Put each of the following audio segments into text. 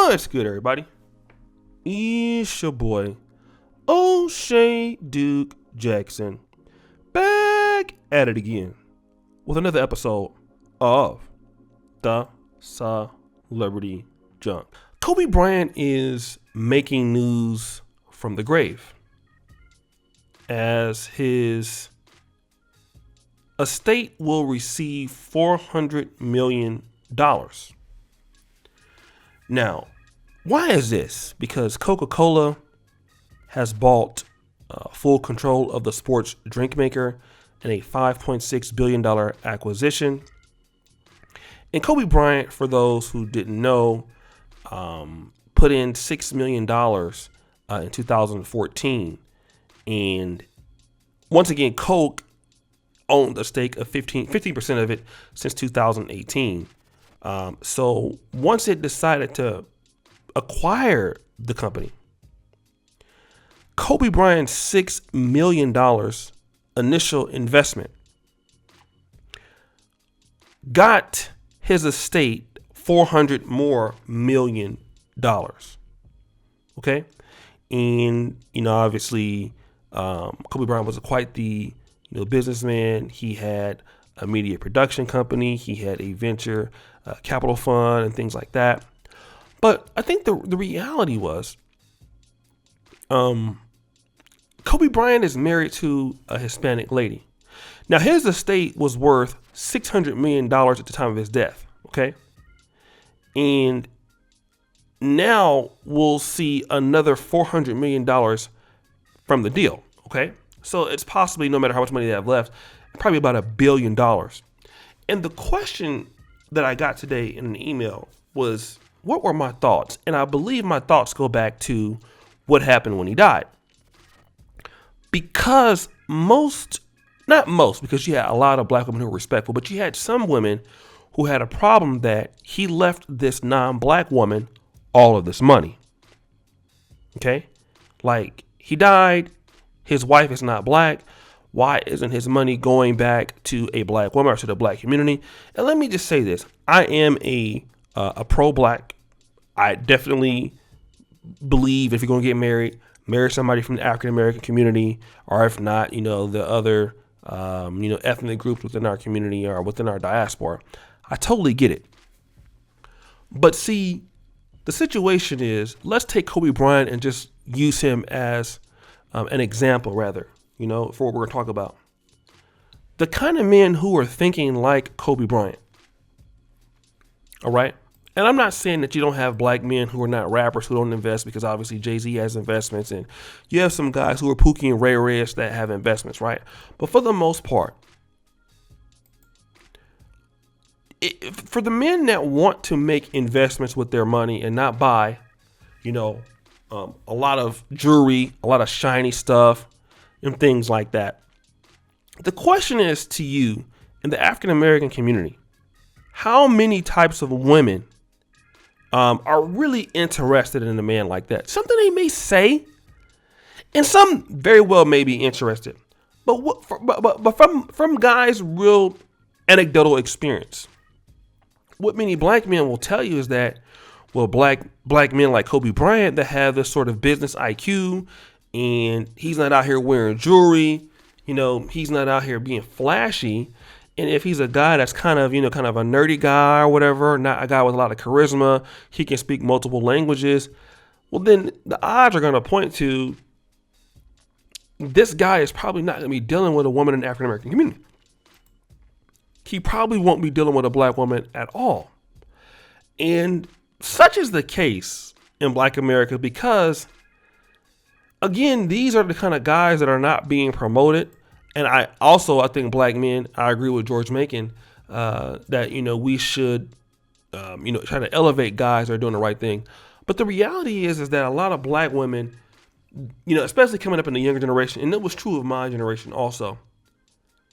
What's good, everybody? It's your boy, O'Shea Duke Jackson, back at it again with another episode of the Celebrity Junk. Kobe Bryant is making news from the grave as his estate will receive $400 million. Now, why is this? Because Coca-Cola has bought full control of the sports drink maker in a $5.6 billion acquisition. And Kobe Bryant, for those who didn't know, put in $6 million in 2014. And once again, Coke owned a stake of 15% of it since 2018. So once it decided to acquire the company, Kobe Bryant's $6 million initial investment got his estate $400 more million. Okay. And, obviously, Kobe Bryant was quite the, businessman. He had a media production company. He had a venture capital fund and things like that. But I think the reality was, Kobe Bryant is married to a Hispanic lady. Now, his estate was worth $600 million at the time of his death. Okay. And now we'll see another $400 million from the deal. Okay. So it's possibly, no matter how much money they have left, probably about $1 billion. And the question that I got today in an email was, what were my thoughts? And I believe my thoughts go back to what happened when he died. Because not most, because you had a lot of black women who were respectful, but you had some women who had a problem that he left this non-black woman all of this money. Okay? Like, he died, his wife is not black. Why isn't his money going back to a black woman or to the black community? And let me just say this. I am a pro-black. I definitely believe if you're going to get married, marry somebody from the African-American community, or if not, the other, ethnic groups within our community or within our diaspora. I totally get it. But see, the situation is, let's take Kobe Bryant and just use him as an example, rather, for what we're going to talk about. The kind of men who are thinking like Kobe Bryant. All right. And I'm not saying that you don't have black men who are not rappers who don't invest, because obviously Jay-Z has investments and you have some guys who are Pookie and Ray Reyes that have investments, right? But for the most part, for the men that want to make investments with their money and not buy, a lot of jewelry, a lot of shiny stuff and things like that. The question is to you in the African-American community, how many types of women are really interested in a man like that? Something they may say, and some very well may be interested, but from guys' real anecdotal experience, what many black men will tell you is that, well, black men like Kobe Bryant that have this sort of business IQ, and he's not out here wearing jewelry, he's not out here being flashy. And if he's a guy that's kind of a nerdy guy or whatever, not a guy with a lot of charisma, he can speak multiple languages, well, then the odds are going to point to this guy is probably not going to be dealing with a woman in the African-American community. He probably won't be dealing with a black woman at all. And such is the case in Black America because, again, these are the kind of guys that are not being promoted. And I think black men, I agree with George Macon, that, we should, try to elevate guys that are doing the right thing. But the reality is that a lot of black women, especially coming up in the younger generation, and it was true of my generation also,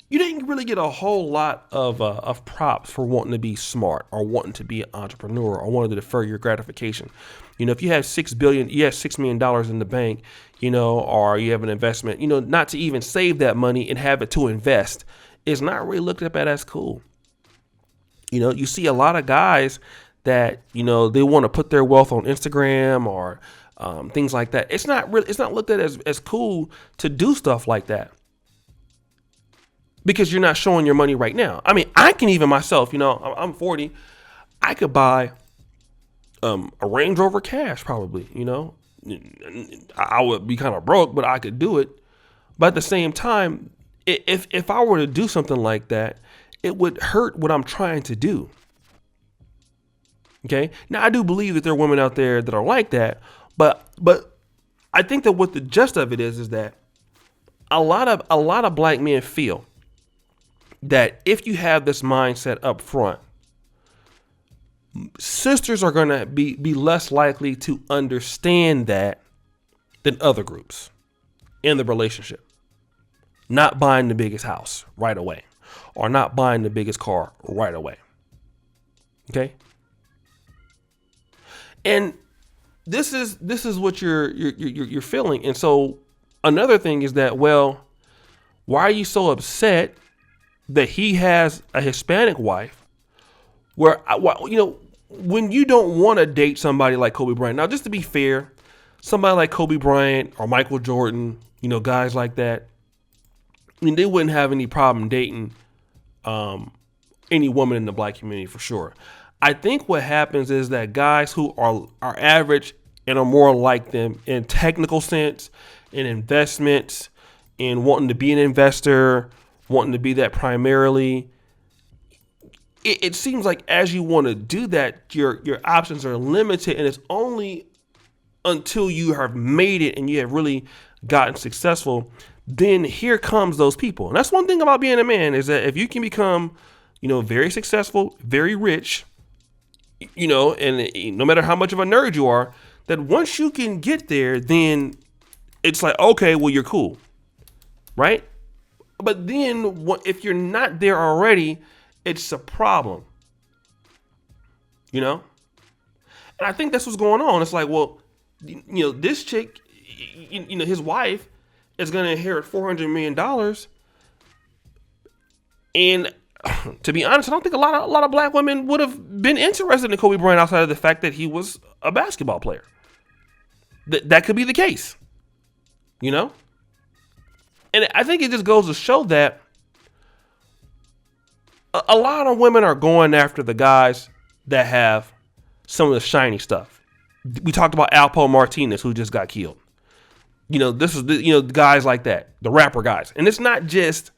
you didn't really get a whole lot of props for wanting to be smart or wanting to be an entrepreneur or wanting to defer your gratification. If you have $6 million in the bank, or you have an investment, not to even save that money and have it to invest is not really looked up at as cool. You see a lot of guys that, you know, they want to put their wealth on Instagram or things like that. It's not looked at as cool to do stuff like that, because you're not showing your money right now. I mean, I can even myself, you know, I'm 40. I could buy a Range Rover cash probably, you know. I would be kind of broke, but I could do it. But at the same time, if I were to do something like that, it would hurt what I'm trying to do. Okay. Now, I do believe that there are women out there that are like that, but I think that what the gist of it is that a lot of black men feel that if you have this mindset up front, sisters are going to be less likely to understand that than other groups in the relationship. Not buying the biggest house right away, or not buying the biggest car right away. Okay. And this is what you're feeling. And so another thing is that, well, why are you so upset that he has a Hispanic wife? Where, you know, when you don't want to date somebody like Kobe Bryant. Now, just to be fair, somebody like Kobe Bryant or Michael Jordan, you know, guys like that, I mean, they wouldn't have any problem dating any woman in the black community for sure. I think what happens is that guys who are average and are more like them in technical sense, in investments, in wanting to be an investor, wanting to be that primarily, it seems like as you want to do that, your options are limited, and it's only until you have made it and you have really gotten successful, then here comes those people. And that's one thing about being a man, is that if you can become, you know, very successful, very rich, you know, and no matter how much of a nerd you are, that once you can get there, then it's like, okay, well, you're cool, right? But then if you're not there already, it's a problem, you know? And I think that's what's going on. It's like, well, you know, this chick, you know, his wife is going to inherit $400 million. And to be honest, I don't think a lot of black women would have been interested in Kobe Bryant outside of the fact that he was a basketball player. That could be the case, you know? And I think it just goes to show that a lot of women are going after the guys that have some of the shiny stuff. We talked about Alpo Martinez, who just got killed. You know, this is guys like that, the rapper guys. And it's not just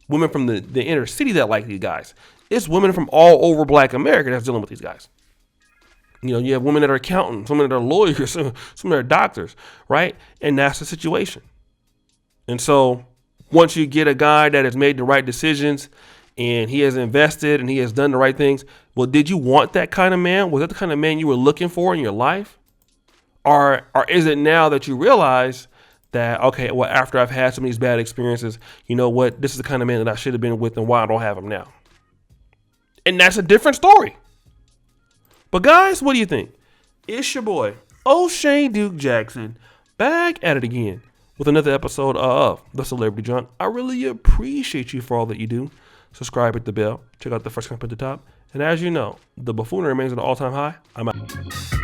women from the inner city that like these guys. It's women from all over black America that's dealing with these guys. You know, you have women that are accountants, women that are lawyers, some that are doctors, right? And that's the situation. And so once you get a guy that has made the right decisions and he has invested and he has done the right things, well, did you want that kind of man? Was that the kind of man you were looking for in your life? Or is it now that you realize that, okay, well, after I've had some of these bad experiences, you know what? This is the kind of man that I should have been with, and why I don't have him now. And that's a different story. But guys, what do you think? It's your boy, O'Shea Duke Jackson, back at it again with another episode of The Celebrity Junk. I really appreciate you for all that you do. Subscribe, hit the bell, check out the first comment at the top. And as you know, the buffoonery remains at an all-time high. I'm out.